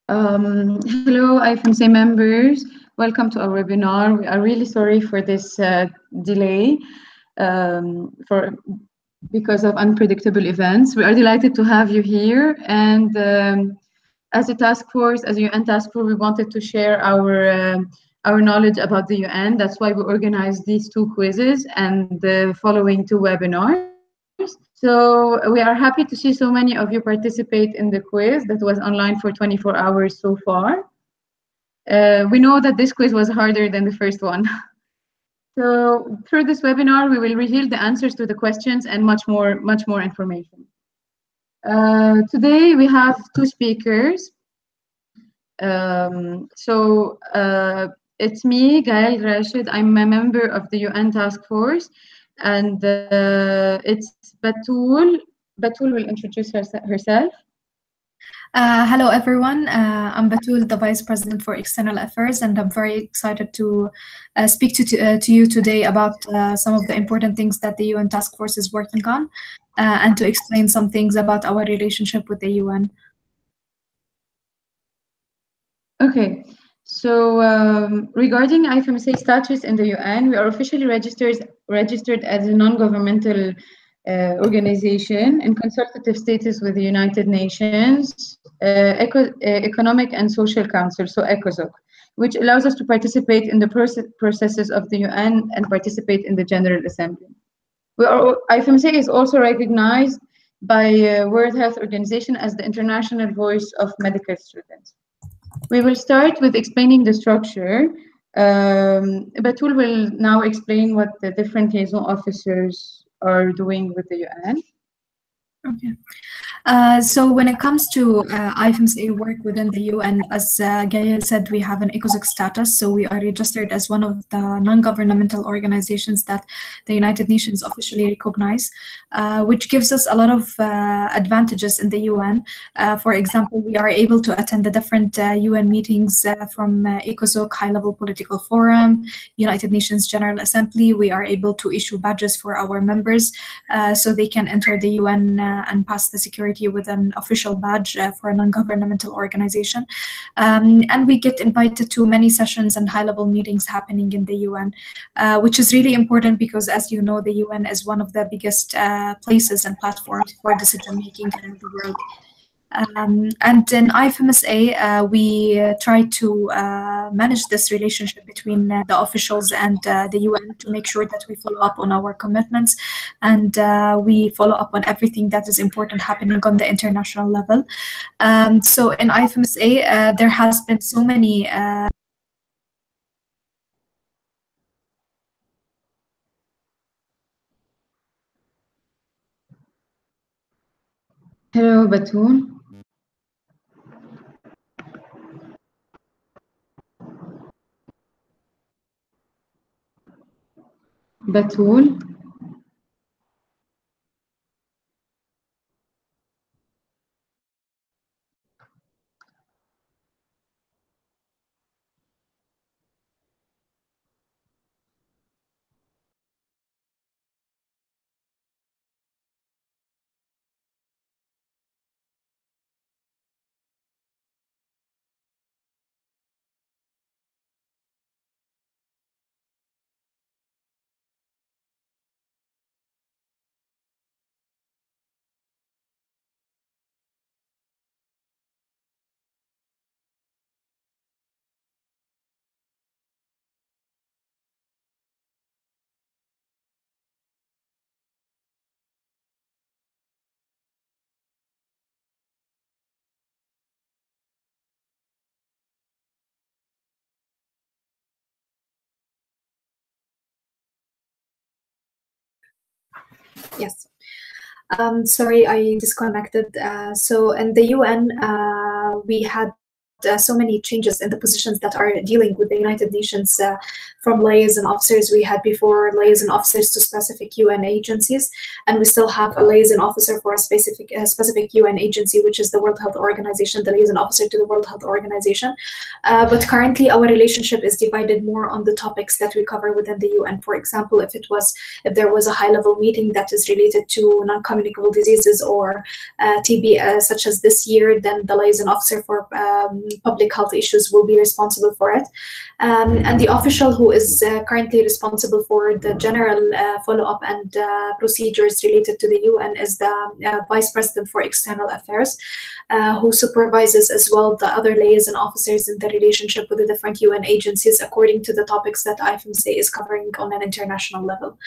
Hello, IFMSA members. Welcome to our webinar. We are really sorry for this delay because of unpredictable events. We are delighted to have you here. And as a task force, as a UN task force, we wanted to share our knowledge about the UN. That's why we organized these two quizzes and the following two webinars. So we are happy to see so many of you participate in the quiz that was online for 24 hours so far. We know that this quiz was harder than the first one. So through this webinar, we will reveal the answers to the questions and much more information. Today we have two speakers. It's me, Gael Rashid. I'm a member of the UN task force, and it's Batool. Batool will introduce herself. Hello, everyone. I'm Batool, the Vice President for External Affairs, and I'm very excited to speak to you today about some of the important things that the UN Task Force is working on, and to explain some things about our relationship with the UN. Okay, so regarding IFMSA status in the UN, we are officially registered as a non-governmental organization in consultative status with the United Nations Economic and Social Council, so ECOSOC, which allows us to participate in the processes of the UN and participate in the General Assembly. IFMSA is also recognized by World Health Organization as the international voice of medical students. We will start with explaining the structure. Batool will now explain what the different liaison officers are doing with the UN. Okay. So when it comes to IFMSA work within the UN, as Gael said, we have an ECOSOC status, so we are registered as one of the non-governmental organizations that the United Nations officially recognize, which gives us a lot of advantages in the UN. For example, we are able to attend the different UN meetings from ECOSOC, High-Level Political Forum, United Nations General Assembly. We are able to issue badges for our members so they can enter the UN and pass the security with an official badge for a non-governmental organization. And we get invited to many sessions and high-level meetings happening in the UN, which is really important because, as you know, the UN is one of the biggest places and platforms for decision-making around the world. And in IFMSA, we try to manage this relationship between the officials and the UN to make sure that we follow up on our commitments and we follow up on everything that is important happening on the international level. So in IFMSA, there has been so many Hello, Batool. Batool. Yes. Sorry, I disconnected. So in the UN, we had so many changes in the positions that are dealing with the United Nations, from liaison officers we had before, liaison officers to specific UN agencies, and we still have a liaison officer for a specific UN agency, which is the World Health Organization, the liaison officer to the World Health Organization. But currently, our relationship is divided more on the topics that we cover within the UN. For example, if there was a high-level meeting that is related to non-communicable diseases or TB, such as this year, then the liaison officer for public health issues will be responsible for it. And the official who is currently responsible for the general follow-up and procedures related to the UN is the Vice President for External Affairs, who supervises as well the other liaison officers in the relationship with the different UN agencies according to the topics that IFMSA is covering on an international level.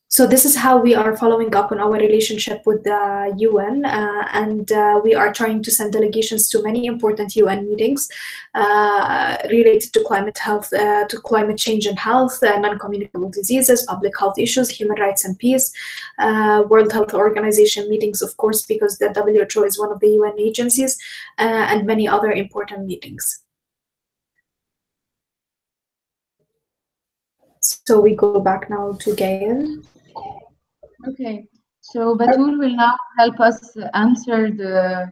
So this is how we are following up on our relationship with the UN, and we are trying to send delegations to many important UN meetings related to climate health, to climate change and health, non-communicable diseases, public health issues, human rights and peace, World Health Organization meetings, of course, because the WHO is one of the UN agencies, and many other important meetings. So we go back now to Gail. Okay, so Batool will now help us answer the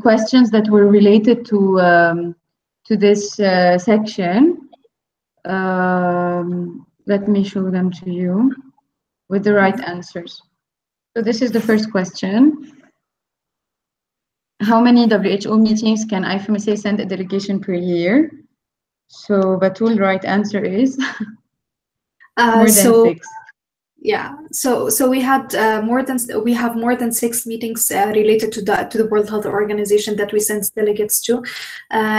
questions that were related to this section. Let me show them to you with the right answers. So this is the first question. How many WHO meetings can IFMSA send a delegation per year? So Batool, right answer is more than 6. Yeah, so we had more than 6 meetings related to the World Health Organization that we sent delegates to,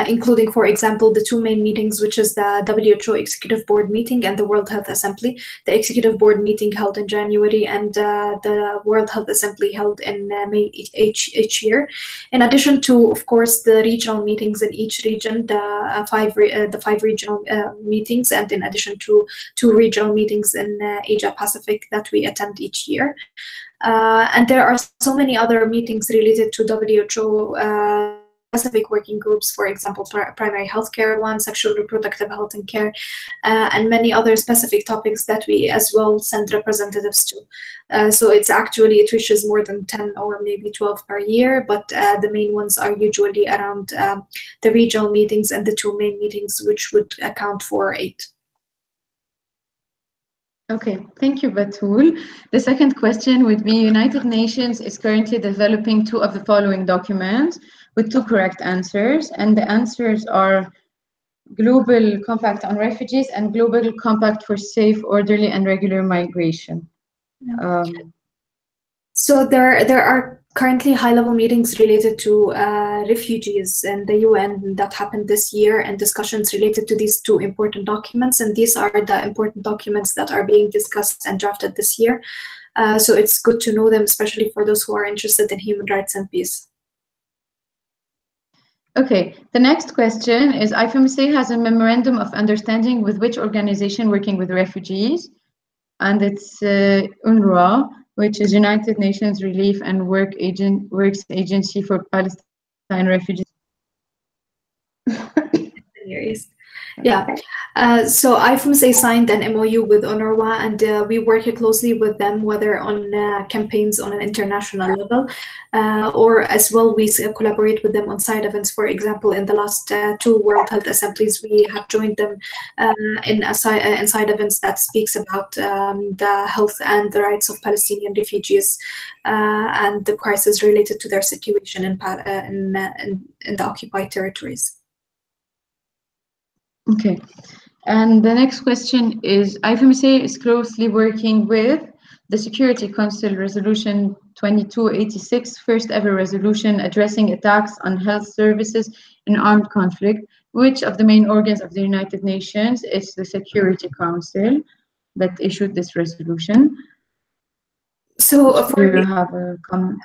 including, for example, the 2 main meetings, which is the WHO Executive Board meeting and the World Health Assembly. The Executive Board meeting held in January, and the World Health Assembly held in May each year. In addition to, of course, the regional meetings in each region, the 5 regional meetings, and in addition to 2 regional meetings in Asia Pacific that we attend each year. And there are so many other meetings related to WHO specific working groups, for example, primary healthcare one, sexual reproductive health and care, and many other specific topics that we as well send representatives to. So it reaches more than 10 or maybe 12 per year, but the main ones are usually around the regional meetings and the 2 main meetings, which would account for 8. Okay, thank you, Batool. The second question would be, United Nations is currently developing 2 of the following documents with 2 correct answers, and the answers are Global Compact on Refugees and Global Compact for Safe, Orderly and Regular Migration. So there are currently high-level meetings related to refugees and the UN that happened this year, and discussions related to these 2 important documents. And these are the important documents that are being discussed and drafted this year. So it's good to know them, especially for those who are interested in human rights and peace. Okay, the next question is, IFMSA has a memorandum of understanding with which organization working with refugees? And it's UNRWA, which is United Nations Relief and Works Agency for Palestine Refugees. Yeah, so IFMSA signed an MOU with UNRWA, and we work closely with them, whether on campaigns on an international level, or as well we collaborate with them on side events. For example, in the last 2 World Health Assemblies, we have joined them in side events that speaks about the health and the rights of Palestinian refugees and the crisis related to their situation in the occupied territories. Okay, and the next question is, IFMSA is closely working with the Security Council Resolution 2286, first ever resolution addressing attacks on health services in armed conflict. Which of the main organs of the United Nations is the Security Council that issued this resolution? So do you have a comment?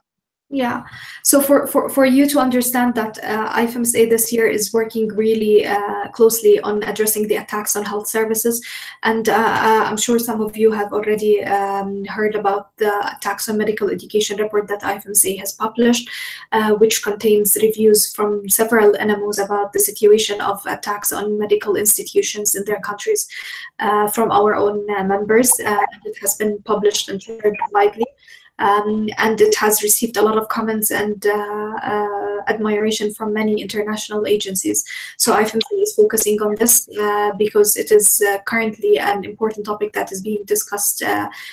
Yeah, so for you to understand that IFMSA this year is working really closely on addressing the attacks on health services, and I'm sure some of you have already heard about the attacks on medical education report that IFMSA has published, which contains reviews from several NMOs about the situation of attacks on medical institutions in their countries from our own members. It has been published and shared widely. And it has received a lot of comments and admiration from many international agencies. So IFMSA is focusing on this because it is currently an important topic that is being discussed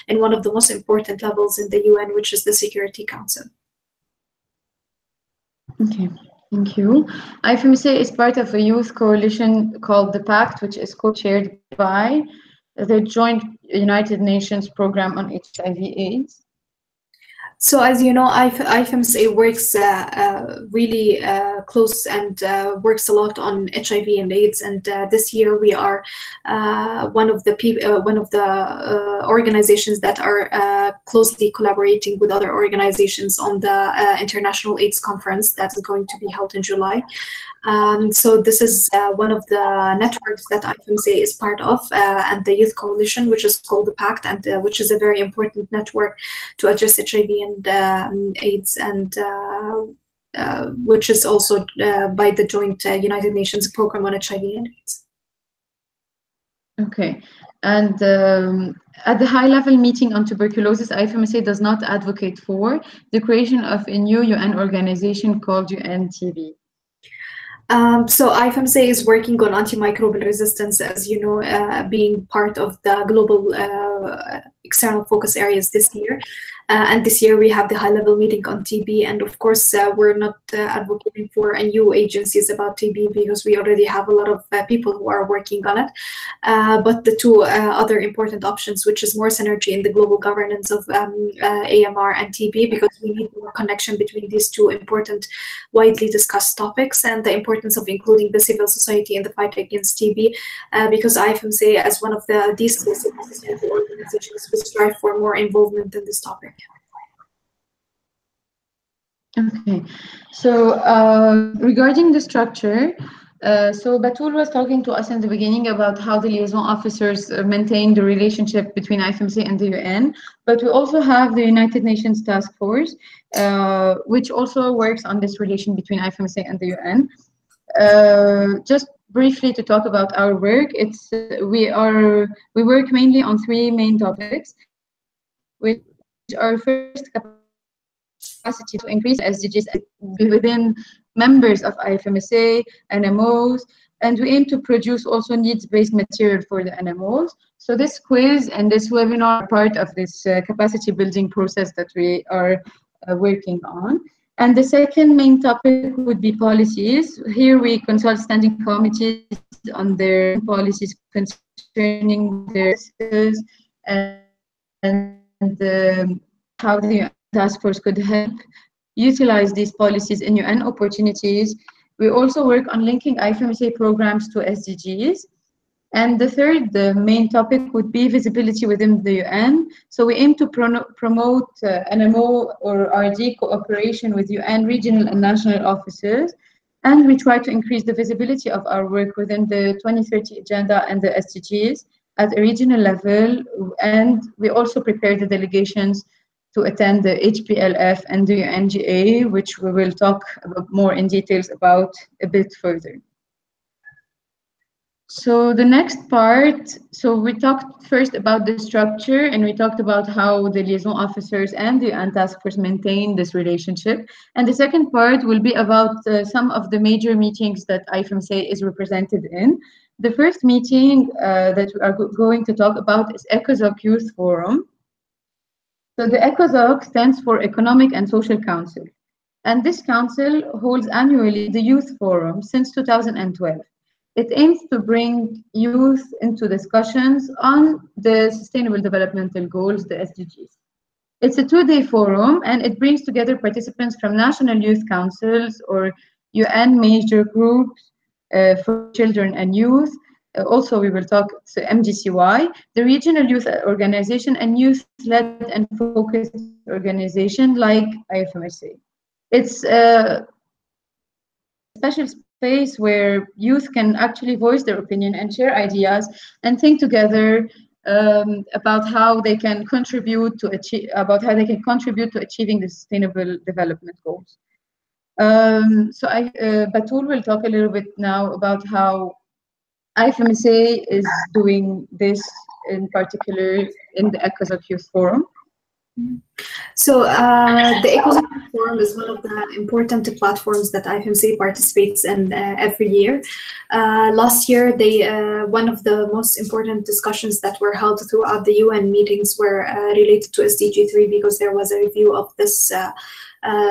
in one of the most important levels in the UN, which is the Security Council. Okay, Thank you. IFMSA is part of a youth coalition called the Pact, which is co-chaired by the Joint United Nations Program on HIV/AIDS. So as you know, IFMSA works really close and works a lot on HIV and AIDS. And this year we are one of the organizations that are closely collaborating with other organizations on the International AIDS Conference that is going to be held in July. So this is one of the networks that IFMSA is part of, and the Youth Coalition, which is called the Pact, and which is a very important network to address HIV and AIDS, and which is also by the Joint United Nations Program on HIV and AIDS. Okay. And at the high-level meeting on tuberculosis, IFMSA does not advocate for the creation of a new UN organization called UNTV. So IFMSA is working on antimicrobial resistance, as you know, being part of the global external focus areas this year. And this year we have the high-level meeting on TB, and of course we're not advocating for a new agencies about TB because we already have a lot of people who are working on it. But the two other important options, which is more synergy in the global governance of AMR and TB, because we need more connection between these two important, widely discussed topics, and the importance of including the civil society in the fight against TB, because IFMSA, as one of the decent civil society organizations, will strive for more involvement in this topic. Okay, so regarding the structure, so Batool was talking to us in the beginning about how the liaison officers maintain the relationship between IFMSA and the UN, but we also have the United Nations Task Force, which also works on this relation between IFMSA and the UN. Just briefly to talk about our work, we work mainly on three main topics, which are first capacity to increase SDGs within members of IFMSA, NMOs, and we aim to produce also needs-based material for the NMOs. So this quiz and this webinar are part of this capacity building process that we are working on. And the second main topic would be policies. Here we consult standing committees on their policies concerning their services and how the task force could help utilize these policies in UN opportunities. We also work on linking IFMSA programs to SDGs. And the third, the main topic would be visibility within the UN. So we aim to promote NMO or RD cooperation with UN regional and national offices. And we try to increase the visibility of our work within the 2030 agenda and the SDGs at a regional level. And we also prepare the delegations to attend the HPLF and the UNGA, which we will talk about more in details about a bit further. So the next part, so we talked first about the structure, and we talked about how the liaison officers and the UN task force maintain this relationship. And the second part will be about some of the major meetings that IFMSA is represented in. The first meeting that we are going to talk about is ECOSOC Youth Forum. So the ECOSOC stands for Economic and Social Council. And this council holds annually the Youth Forum since 2012. It aims to bring youth into discussions on the Sustainable Developmental Goals, the SDGs. It's a two-day forum, and it brings together participants from national youth councils or UN major groups for children and youth. Also, we will talk to MGCY, the regional youth organization, and youth-led and focused organization like IFMSA. It's a special space where youth can actually voice their opinion and share ideas and think together about how they can contribute to achieving the Sustainable Development Goals. Batool will talk a little bit now about how IFMSA is doing this in particular in the ECOSOC Youth Forum. So the ECOSOC Forum is one of the important platforms that IFMSA participates in every year. Last year, one of the most important discussions that were held throughout the UN meetings were related to SDG 3, because there was a review of this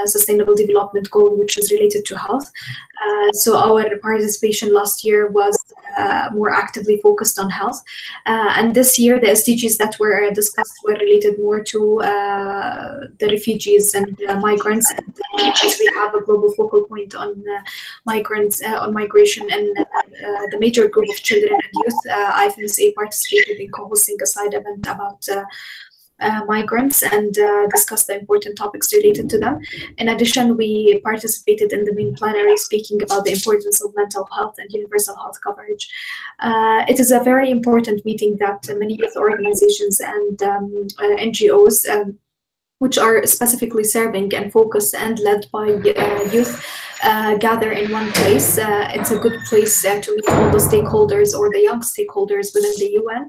Sustainable Development Goal, which is related to health. So our participation last year was more actively focused on health. And this year, the SDGs that were discussed were related more to the refugees and migrants. And because we have a global focal point on migrants, on migration, and the major group of children and youth, IFMSA participated in co-hosting a side event about migrants and discussed the important topics related to them. In addition, we participated in the main plenary speaking about the importance of mental health and universal health coverage. It is a very important meeting that many youth organizations and NGOs which are specifically serving and focused and led by youth gather in one place. It's a good place to meet all the stakeholders or the young stakeholders within the UN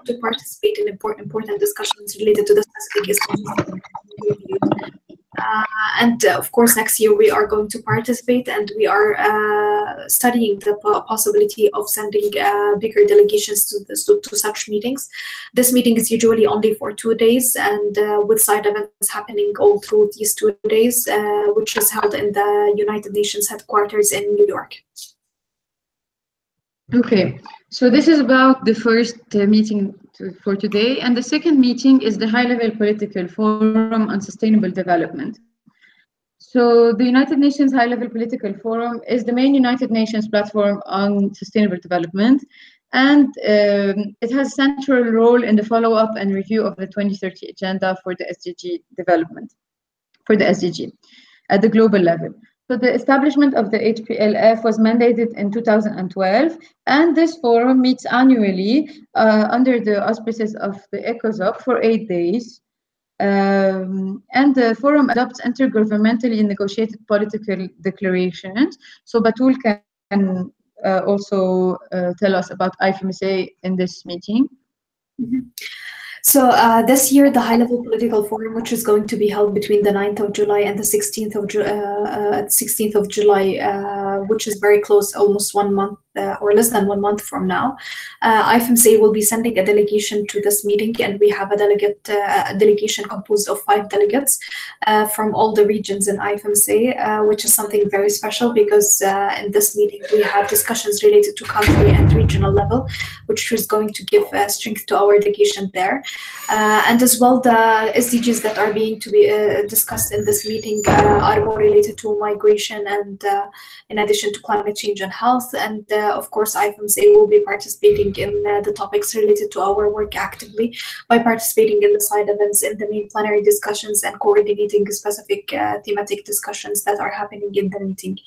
to participate in important discussions related to the specific issues. And of course, next year we are going to participate, and we are studying the possibility of sending bigger delegations to such meetings. This meeting is usually only for 2 days, and with side events happening all through these 2 days, which is held in the United Nations headquarters in New York. Okay, so this is about the first meeting for today, and the second meeting is the High-Level Political Forum on Sustainable Development. So the United Nations High-Level Political Forum is the main United Nations platform on sustainable development, and it has a central role in the follow-up and review of the 2030 agenda for the SDG development, for the SDG at the global level. So the establishment of the HPLF was mandated in 2012, and this forum meets annually under the auspices of the ECOSOC for 8 days. And the forum adopts intergovernmentally negotiated political declarations. So Batool can also tell us about IFMSA in this meeting. Mm-hmm. So this year, the High-Level Political Forum, which is going to be held between the 9th of July and the 16th of July, which is very close, almost 1 month or less than 1 month from now, IFMSA will be sending a delegation to this meeting, and we have a delegation composed of 5 delegates from all the regions in IFMSA, which is something very special because in this meeting we have discussions related to country and regional level, which is going to give strength to our delegation there. And as well, the SDGs that are being to be discussed in this meeting are more related to migration and in addition to climate change and health. And of course, IFMSA will be participating in the topics related to our work actively by participating in the side events, in the main plenary discussions, and coordinating specific thematic discussions that are happening in the meeting.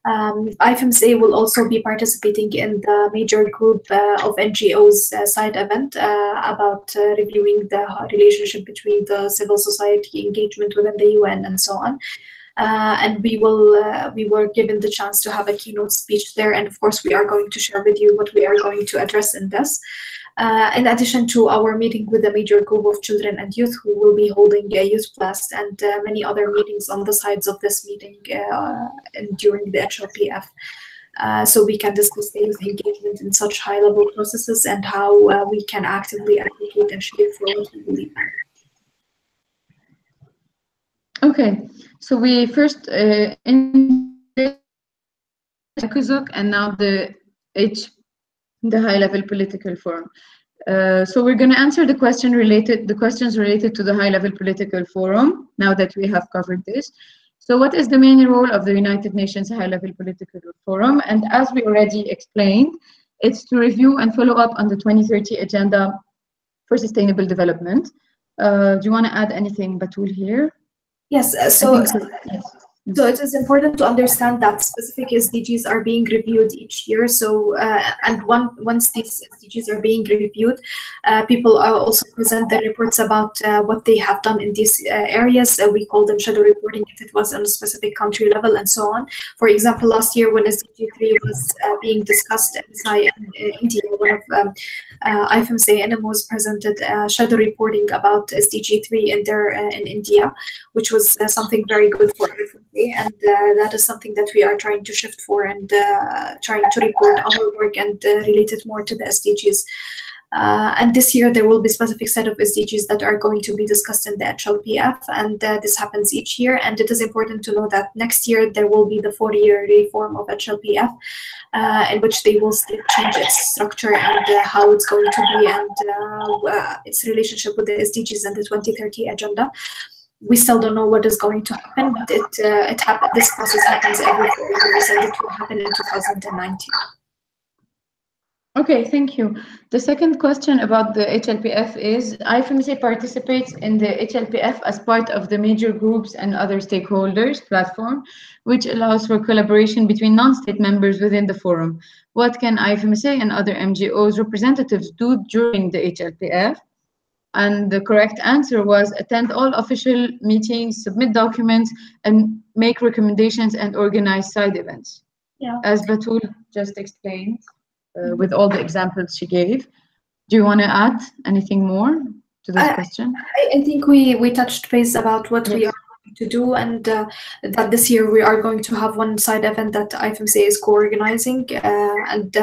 IFMSA will also be participating in the major group of NGOs side event about reviewing the relationship between the civil society engagement within the UN and so on. And we were given the chance to have a keynote speech there, and of course we are going to share with you what we are going to address in this. In addition to our meeting with a major group of children and youth who will be holding a youth blast and many other meetings on the sides of this meeting and during the HLPF. So we can discuss the youth engagement in such high-level processes and how we can actively advocate and shape for what we believe in. Okay, so we first in ECOSOC and now the High-Level Political Forum. So we're going to answer the questions related to the High-Level Political Forum now that we have covered this. So what is the main role of the United Nations High-Level Political Forum? And as we already explained, it's to review and follow up on the 2030 Agenda for Sustainable Development. Do you want to add anything, Batool, here? Yes, so it is important to understand that specific SDGs are being reviewed each year. So, and once these SDGs are being reviewed, people are also present their reports about what they have done in these areas. We call them shadow reporting if it was on a specific country level and so on. For example, last year when SDG 3 was being discussed in India, one of IFMSA NMOs presented shadow reporting about SDG 3 in India, which was something very good for IFMSA. And that is something that we are trying to shift for and trying to report our work and relate it more to the SDGs. And this year there will be a specific set of SDGs that are going to be discussed in the HLPF, and this happens each year. And it is important to know that next year there will be the 40-year reform of HLPF, in which they will still change its structure and how it's going to be, and its relationship with the SDGs and the 2030 agenda. We still don't know what is going to happen, but this process happens every 4 years, and it will happen in 2019. Okay, thank you. The second question about the HLPF is, IFMSA participates in the HLPF as part of the major groups and other stakeholders platform, which allows for collaboration between non-state members within the forum. What can IFMSA and other MGOs representatives do during the HLPF? And the correct answer was attend all official meetings, submit documents, and make recommendations and organize side events. Yeah. As Batool just explained, with all the examples she gave. Do you want to add anything more to this question? I think we touched base about what we are going to do, and that this year we are going to have one side event that IFMSA is co-organizing, and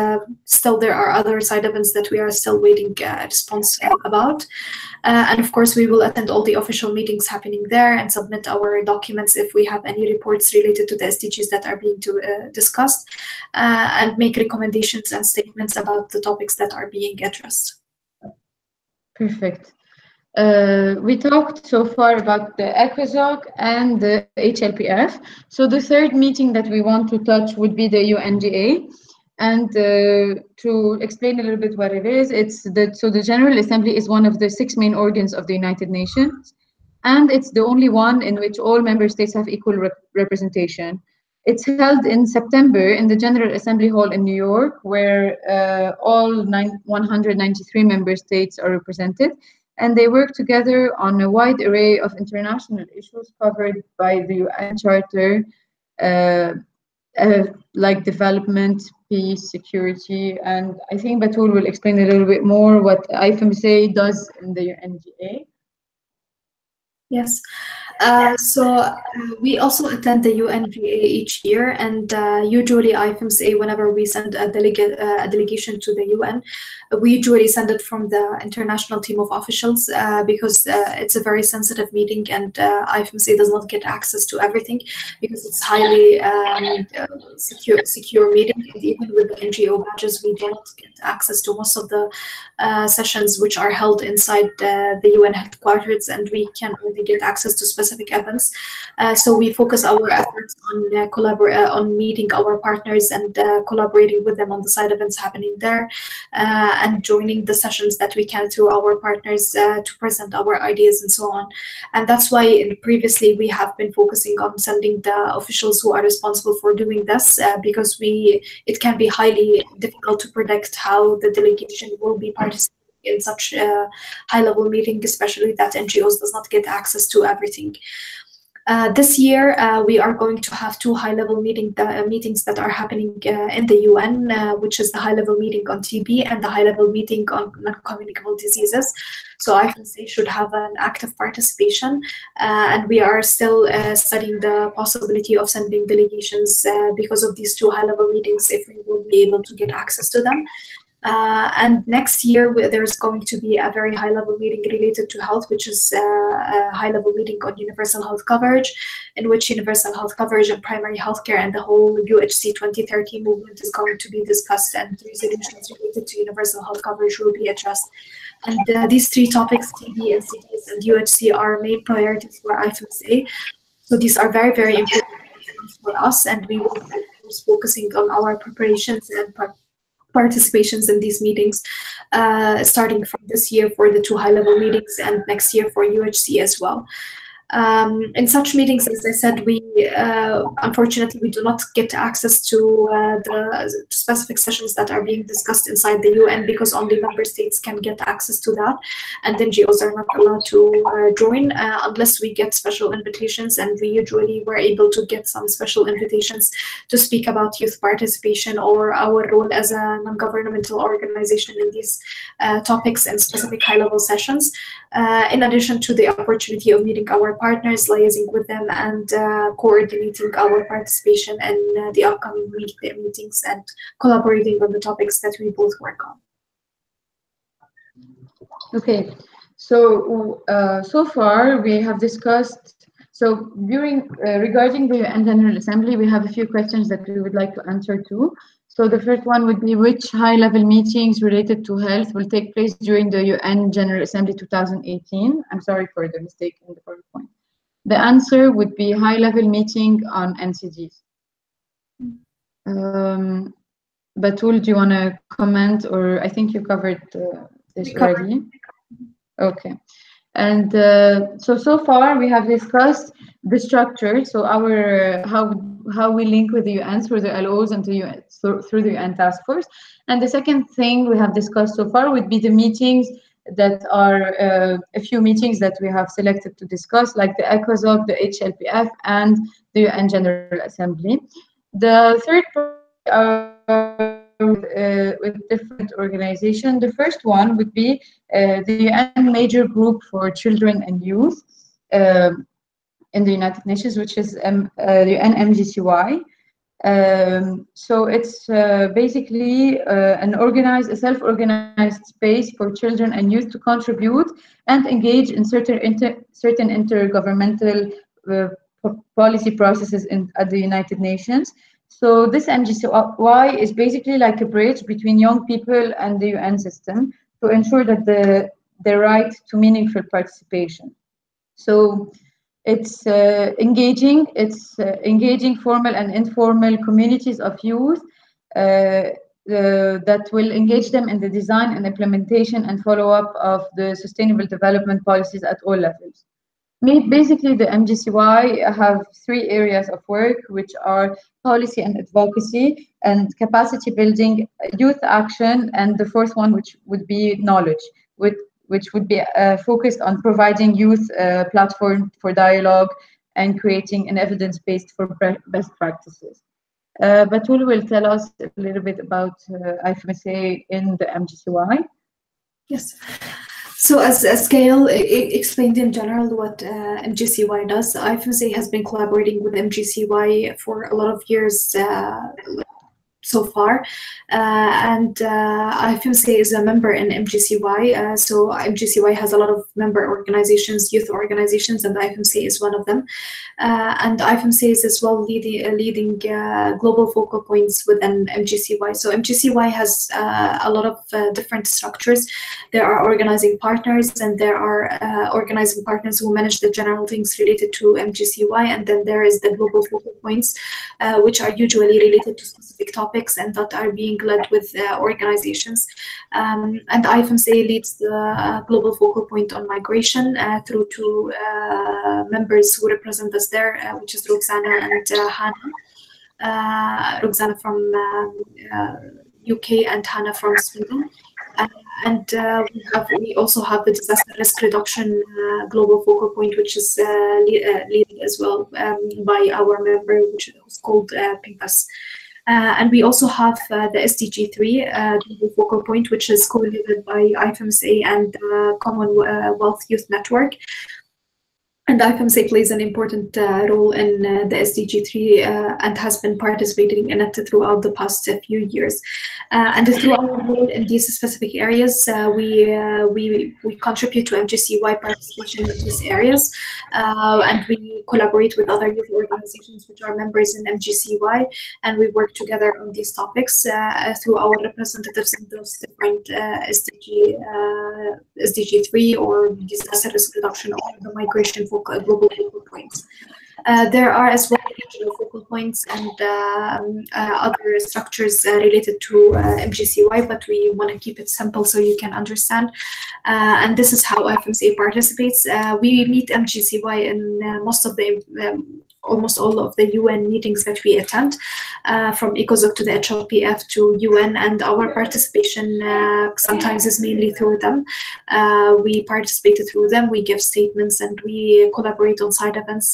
still there are other side events that we are still waiting a response about. And of course, we will attend all the official meetings happening there and submit our documents if we have any reports related to the SDGs that are being discussed, and make recommendations and statements about the topics that are being addressed. Perfect. We talked so far about the ECOSOC and the HLPF. So the third meeting that we want to touch would be the UNGA. And to explain a little bit what it is, so the General Assembly is one of the 6 main organs of the United Nations, and it's the only one in which all member states have equal representation. It's held in September in the General Assembly Hall in New York, where all 193 member states are represented, and they work together on a wide array of international issues covered by the UN Charter, like development, peace, security, and I think Batool will explain a little bit more what IFMSA does in the UNGA. Yes. So we also attend the UNGA each year, and usually IFMSA, whenever we send a delegation to the UN, we usually send it from the international team of officials, because it's a very sensitive meeting, and IFMSA does not get access to everything because it's highly secure meeting. And even with the NGO badges, we don't get access to most of the sessions which are held inside the UN headquarters, and we can only get access to specific events. So we focus our efforts on on meeting our partners and collaborating with them on the side events happening there, and joining the sessions that we can through our partners to present our ideas and so on. And that's why previously we have been focusing on sending the officials who are responsible for doing this, because it can be highly difficult to predict how the delegation will be participating in such a high-level meeting, especially that NGOs does not get access to everything. This year, we are going to have 2 high-level meetings that are happening in the UN, which is the high-level meeting on TB and the high-level meeting on non-communicable diseases. So IFMSA should have an active participation, and we are still studying the possibility of sending delegations because of these 2 high-level meetings, if we will be able to get access to them. And next year, there's going to be a very high-level meeting related to health, which is a high-level meeting on universal health coverage, in which universal health coverage and primary healthcare and the whole UHC 2030 movement is going to be discussed, and resolutions related to universal health coverage will be addressed. And these 3 topics, TB, NCDs, and UHC, are main priorities for IFMSA. So these are very, very important for us, and we will be focusing on our preparations and participations in these meetings, starting from this year for the 2 high-level meetings and next year for UHC as well. In such meetings, as I said, we unfortunately we do not get access to the specific sessions that are being discussed inside the UN, because only member states can get access to that, and NGOs are not allowed to join unless we get special invitations. And we usually were able to get some special invitations to speak about youth participation or our role as a non-governmental organization in these topics and specific high-level sessions, in addition to the opportunity of meeting our partners, liaising with them, and coordinating our participation in the upcoming meetings and collaborating on the topics that we both work on. Okay, so so far we have discussed. So during regarding the UN General Assembly, we have a few questions that we would like to answer to. So the first one would be, which high-level meetings related to health will take place during the UN General Assembly 2018? I'm sorry for the mistake in the PowerPoint. The answer would be high-level meeting on NCDs. Batool, do you want to comment, or I think you covered this already? Okay. And so far we have discussed the structure, so our how we link with the UN through the LOs and the UN, through the UN task force. And the second thing we have discussed so far would be the meetings that are a few meetings that we have selected to discuss, like the ECOSOC, the HLPF, and the UN General Assembly. The third with different organizations. The first one would be the UN Major Group for Children and Youth in the United Nations, which is the UNMGCY. So it's basically a self-organized space for children and youth to contribute and engage in certain intergovernmental policy processes at the United Nations. So this MGCY is basically like a bridge between young people and the UN system to ensure that the right to meaningful participation. So it's engaging formal and informal communities of youth that will engage them in the design and implementation and follow-up of the sustainable development policies at all levels. Basically, the MGCY have three areas of work, which are policy and advocacy and capacity building, youth action, and the fourth one, which would be knowledge, which would be focused on providing youth a platform for dialogue and creating an evidence-based for best practices. Batool will tell us a little bit about IFMSA in the MGCY. Yes. So as Gail explained in general what MGCY does, IFMSA has been collaborating with MGCY for a lot of years so far, and IFMSA is a member in MGCY. So MGCY has a lot of member organizations, youth organizations, and IFMSA is one of them. And IFMSA is as well leading global focal points within MGCY. So MGCY has a lot of different structures. There are organizing partners, and there are organizing partners who manage the general things related to MGCY, and then there is the global focal points, which are usually related to specific topics and that are being led with organizations. And IFMSA leads the global focal point on migration through two members who represent us there, which is Roxana and Hannah. Roxana from UK and Hannah from Sweden. And we also have the disaster risk reduction global focal point, which is leaded as well by our member, which is called PIMPAS. And we also have the SDG3 global focal point, which is co-led by IFMSA and Commonwealth Youth Network. And IFMSA plays an important role in the SDG3 and has been participating in it throughout the past few years. And through our role in these specific areas, we contribute to MGCY participation in these areas, and we collaborate with other youth organizations which are members in MGCY, and we work together on these topics through our representatives in those different SDG3 or disaster risk reduction or the migration global focal points. There are as well regional focal points and other structures related to MGCY, but we want to keep it simple so you can understand. And this is how IFMSA participates. We meet MGCY in almost all of the UN meetings that we attend, from ECOSOC to the HLPF to UN, and our participation sometimes is mainly through them. We participate through them, we give statements, and we collaborate on side events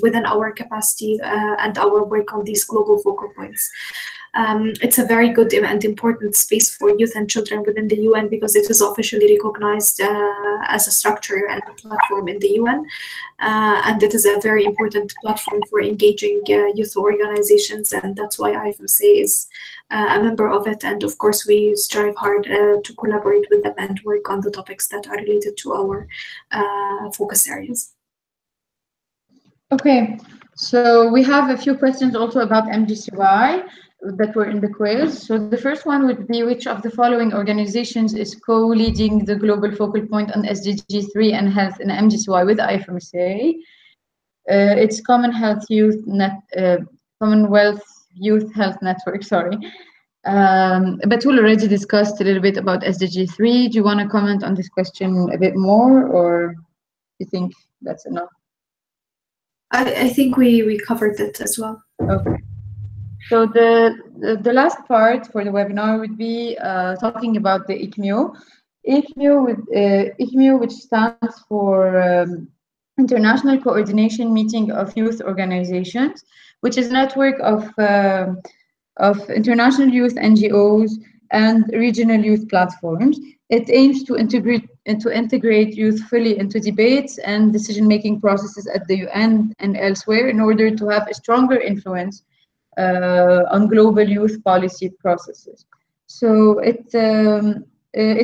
within our capacity and our work on these global focal points. It's a very good and important space for youth and children within the UN because it is officially recognized as a structure and a platform in the UN. And it is a very important platform for engaging youth organizations, and that's why IFMSA is a member of it. And of course, we strive hard to collaborate with them and work on the topics that are related to our focus areas. Okay, so we have a few questions also about MGCY that were in the quiz. So the first one would be, which of the following organizations is co-leading the global focal point on SDG 3 and health in MGCY with IFMSA? It's Commonwealth Youth Health Network, sorry. Batool already discussed a little bit about SDG 3. Do you want to comment on this question a bit more, or you think that's enough? I think we covered it as well. Okay. So the last part for the webinar would be talking about the ICMEO. ICMEO, which stands for International Coordination Meeting of Youth Organizations, which is a network of international youth NGOs and regional youth platforms. It aims to integrate youth fully into debates and decision-making processes at the UN and elsewhere in order to have a stronger influence on global youth policy processes. So it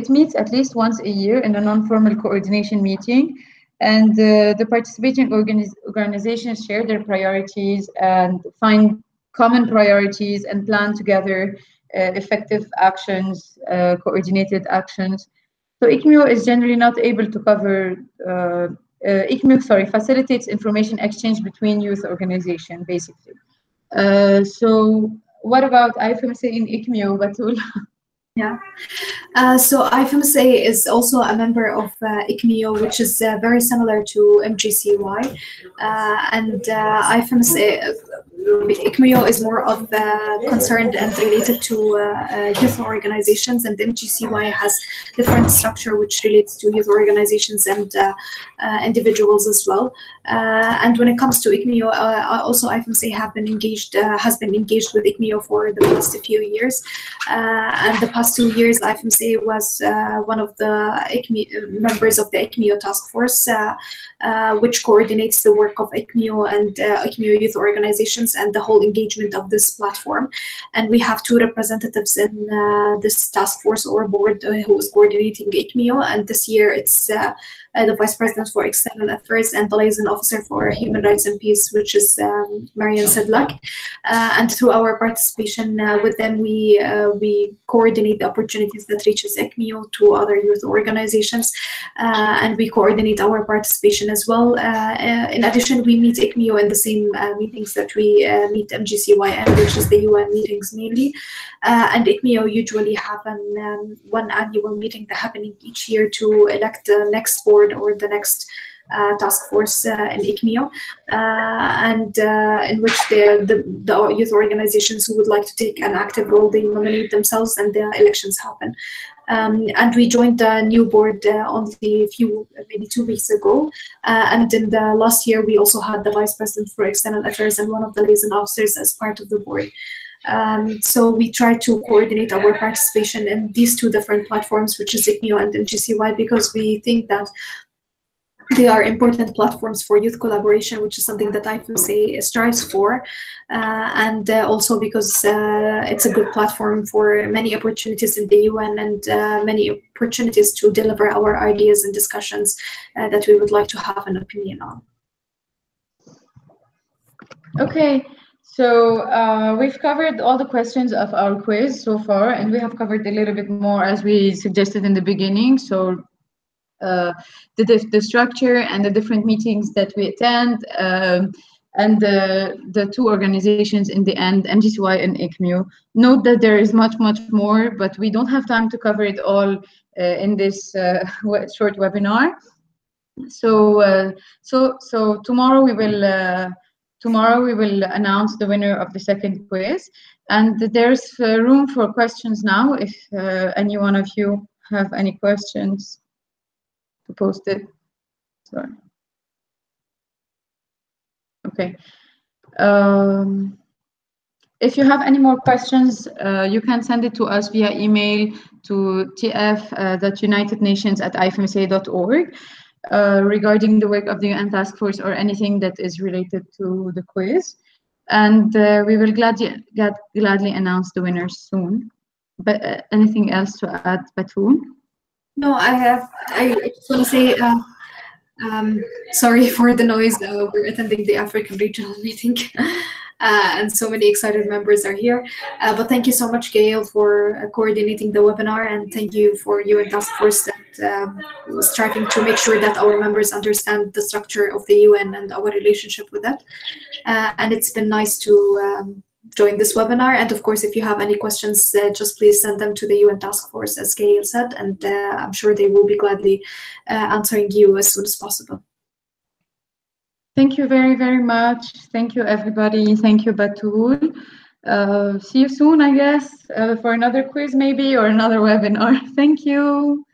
meets at least once a year in a non-formal coordination meeting, and the participating organizations share their priorities and find common priorities and plan together effective actions, coordinated actions. So ICMEO is generally not able to cover, ICMEO, facilitates information exchange between youth organizations, basically. So what about IFMSA in ICMEO, Batool? Yeah, so IFMSA is also a member of ICMEO, which is very similar to MGCY, and IFMSA, ICMEO is more of concerned and related to youth organizations, and MGCY has different structure which relates to youth organizations and individuals as well. And when it comes to ICMEO, also IFMSA has been engaged with ICMEO for the past few years, and the past 2 years, IFMSA was one of the members of the ICMEO task force, which coordinates the work of ICMEO and ICMEO youth organizations and the whole engagement of this platform. And we have 2 representatives in this task force or board who is coordinating ICMEO. And this year it's the Vice President for External Affairs and the Liaison Officer for Human Rights and Peace, which is Marian Sedlak. And through our participation with them, we coordinate the opportunities that reaches ICMEO to other youth organizations, and we coordinate our participation as well. In addition, we meet ICMEO in the same meetings that we meet MGCYN, which is the UN meetings mainly. And ICMEO usually have one annual meeting that happening each year to elect the next board or the next task force in ICMEO, and in which the youth organizations who would like to take an active role, they nominate themselves and the elections happen. And we joined the new board only maybe 2 weeks ago. And in the last year, we also had the Vice President for External Affairs and one of the liaison officers as part of the board. So we try to coordinate our participation in these 2 different platforms, which is ICMEO and MGCY, because we think that they are important platforms for youth collaboration, which is something that IFMSA strives for, and also because it's a good platform for many opportunities in the UN and many opportunities to deliver our ideas and discussions that we would like to have an opinion on. Okay, so we've covered all the questions of our quiz so far, and we have covered a little bit more as we suggested in the beginning. So the structure and the different meetings that we attend, and the 2 organizations in the end, MGCY and ICMEO. Note that there is much more, but we don't have time to cover it all in this short webinar. So tomorrow we will announce the winner of the second quiz, and there's room for questions now. If any one of you have any questions, to post it. Sorry. Okay. If you have any more questions, you can send it to us via email to tf.unitednations@ifmsa.org regarding the work of the UN Task Force or anything that is related to the quiz. And we will gladly announce the winners soon. But anything else to add, Batool? No, I just want to say, sorry for the noise. We're attending the African regional meeting, and so many excited members are here. But thank you so much, Gail, for coordinating the webinar, and thank you for UN Task Force that was striving to make sure that our members understand the structure of the UN and our relationship with that. And it's been nice to join this webinar. And of course, if you have any questions, just please send them to the UN Task Force, as Gail said, and I'm sure they will be gladly answering you as soon as possible. Thank you very, very much. Thank you, everybody. Thank you, Batool. See you soon, I guess, for another quiz maybe or another webinar. Thank you.